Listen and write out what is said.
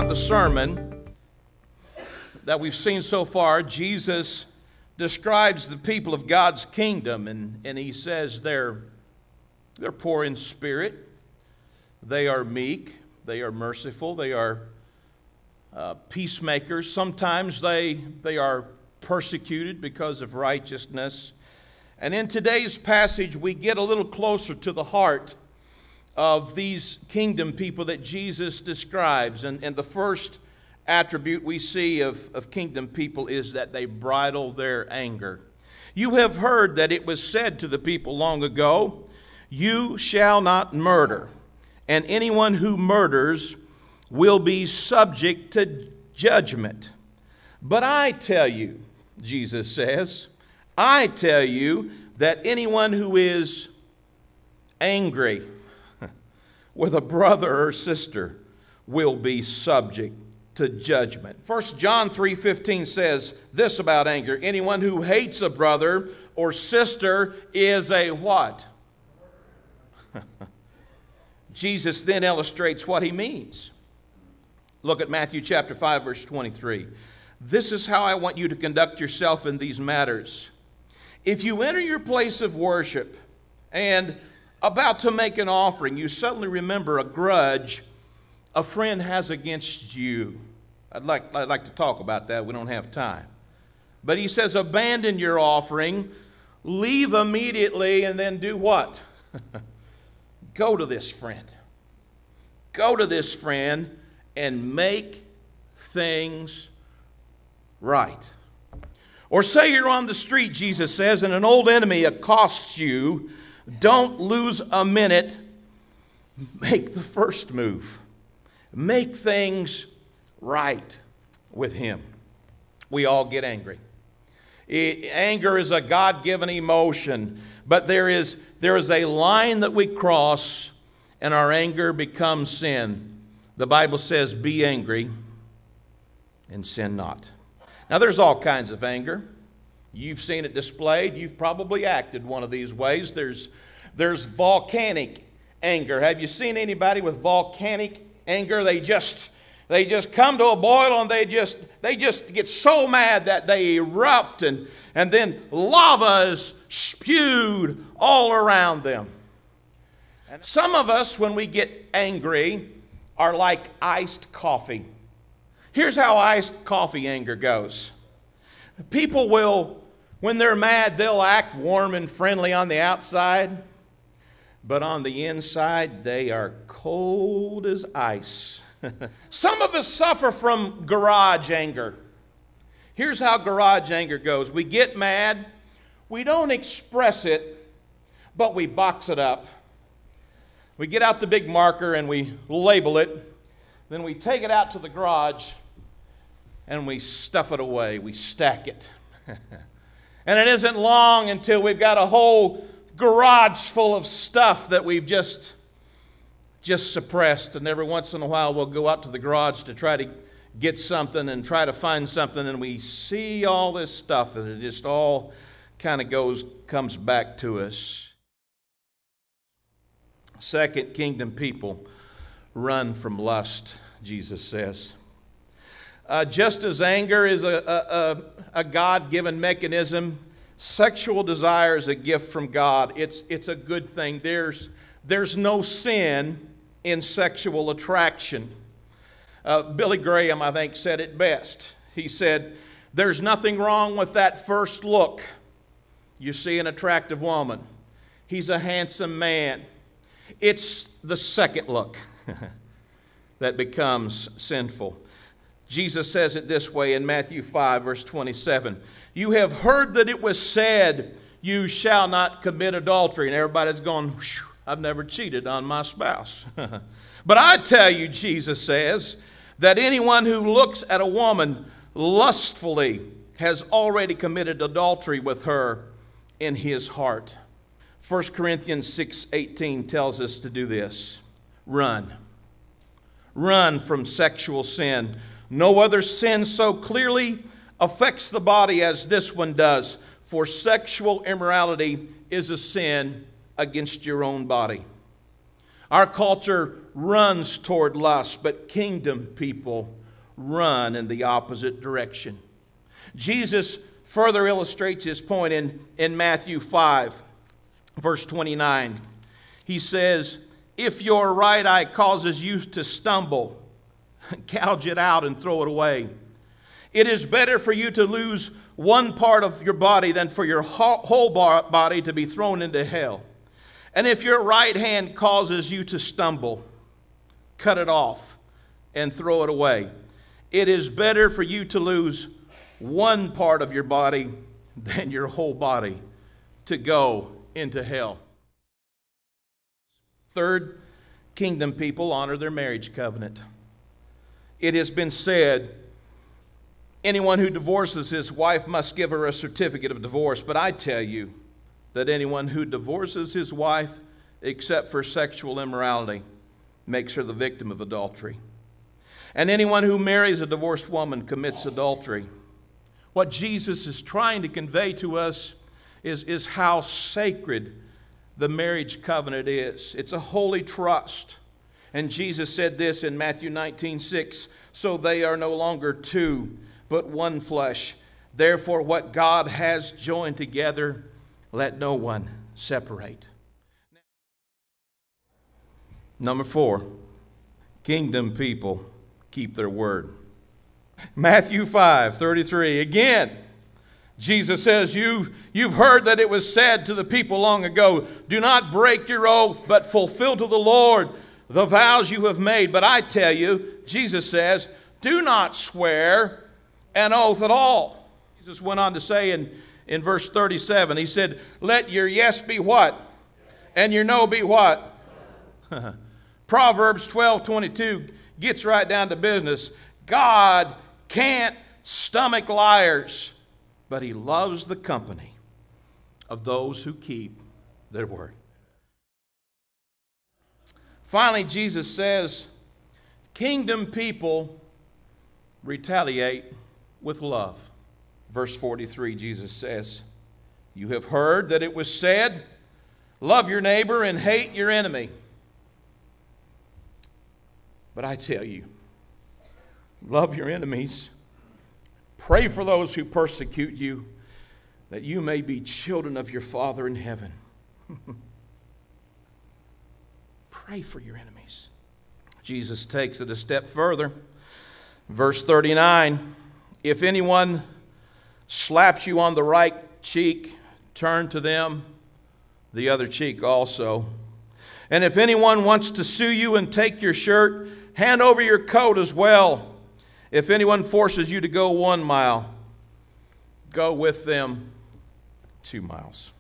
of the sermon that we've seen so far, Jesus describes the people of God's kingdom, and he says they're poor in spirit, they are meek, they are merciful, they are peacemakers. Sometimes they are persecuted because of righteousness. And in today's passage, we get a little closer to the heart of these kingdom people that Jesus describes. And the first attribute we see of kingdom people is that they bridle their anger. You have heard that it was said to the people long ago, "You shall not murder, and anyone who murders will be subject to judgment. But I tell you," Jesus says, "I tell you that anyone who is angry with a brother or sister will be subject to judgment." 1 John 3:15 says this about anger: "Anyone who hates a brother or sister is a" what? Jesus then illustrates what he means. Look at Matthew chapter 5, verse 23. "This is how I want you to conduct yourself in these matters. If you enter your place of worship and about to make an offering, you suddenly remember a grudge a friend has against you." I'd like to talk about that. We don't have time. But he says, abandon your offering, leave immediately, and then do what? Go to this friend. Go to this friend and make things right. Or say you're on the street, Jesus says, and an old enemy accosts you. Don't lose a minute. Make the first move. Make things right with him. We all get angry. Anger is a God-given emotion, but there is a line that we cross, and our anger becomes sin. The Bible says, "Be angry and sin not." Now, there's all kinds of anger. You've seen it displayed. You've probably acted one of these ways. There's volcanic anger. Have you seen anybody with volcanic anger? They just come to a boil, and they just get so mad that they erupt, and then lava is spewed all around them. And some of us, when we get angry, are like iced coffee. Here's how iced coffee anger goes. People will, when they're mad, they'll act warm and friendly on the outside, but on the inside, they are cold as ice. Some of us suffer from garage anger. Here's how garage anger goes. We get mad, we don't express it, but we box it up. We get out the big marker and we label it. Then we take it out to the garage and we stuff it away. We stack it. And it isn't long until we've got a whole garage full of stuff that we've just suppressed. And every once in a while we'll go out to the garage to try to get something and try to find something, and we see all this stuff, and it just all kind of comes back to us. Second, kingdom people run from lust, Jesus says. Just as anger is a God-given mechanism, sexual desire is a gift from God. It's a good thing. There's no sin in sexual attraction. Billy Graham, I think, said it best. He said, "There's nothing wrong with that first look. You see an attractive woman. He's a handsome man. It's the second look that becomes sinful." Jesus says it this way in Matthew 5, verse 27. "You have heard that it was said, 'You shall not commit adultery.'" And everybody's going, "I've never cheated on my spouse." "But I tell you," Jesus says, "that anyone who looks at a woman lustfully has already committed adultery with her in his heart." 1 Corinthians 6:18 tells us to do this. Run. Run from sexual sin. No other sin so clearly affects the body as this one does, for sexual immorality is a sin against your own body. Our culture runs toward lust, but kingdom people run in the opposite direction. Jesus further illustrates his point in Matthew 5, verse 29. He says, if your right eye causes you to stumble, gouge it out and throw it away. It is better for you to lose one part of your body than for your whole body to be thrown into hell. And if your right hand causes you to stumble, cut it off and throw it away. It is better for you to lose one part of your body than your whole body to go into hell. Third, kingdom people honor their marriage covenant. It has been said, anyone who divorces his wife must give her a certificate of divorce. But I tell you that anyone who divorces his wife except for sexual immorality makes her the victim of adultery. And anyone who marries a divorced woman commits adultery. What Jesus is trying to convey to us is how sacred the marriage covenant is. It's a holy trust. And Jesus said this in Matthew 19:6, so they are no longer two, but one flesh. Therefore, what God has joined together, let no one separate. Number 4, kingdom people keep their word. Matthew 5:33, again, Jesus says, you've heard that it was said to the people long ago, do not break your oath, but fulfill to the Lord the vows you have made. But I tell you, Jesus says, do not swear an oath at all. Jesus went on to say in verse 37, he said, let your yes be what? And your no be what? Proverbs 12:22 gets right down to business. God can't stomach liars, but he loves the company of those who keep their word. Finally, Jesus says, kingdom people retaliate with love. Verse 43, Jesus says, you have heard that it was said, love your neighbor and hate your enemy. But I tell you, love your enemies. Pray for those who persecute you, that you may be children of your Father in heaven. Pray for your enemies. Jesus takes it a step further. Verse 39, if anyone slaps you on the right cheek, turn to them the other cheek also. And if anyone wants to sue you and take your shirt, hand over your coat as well. If anyone forces you to go 1 mile, go with them 2 miles.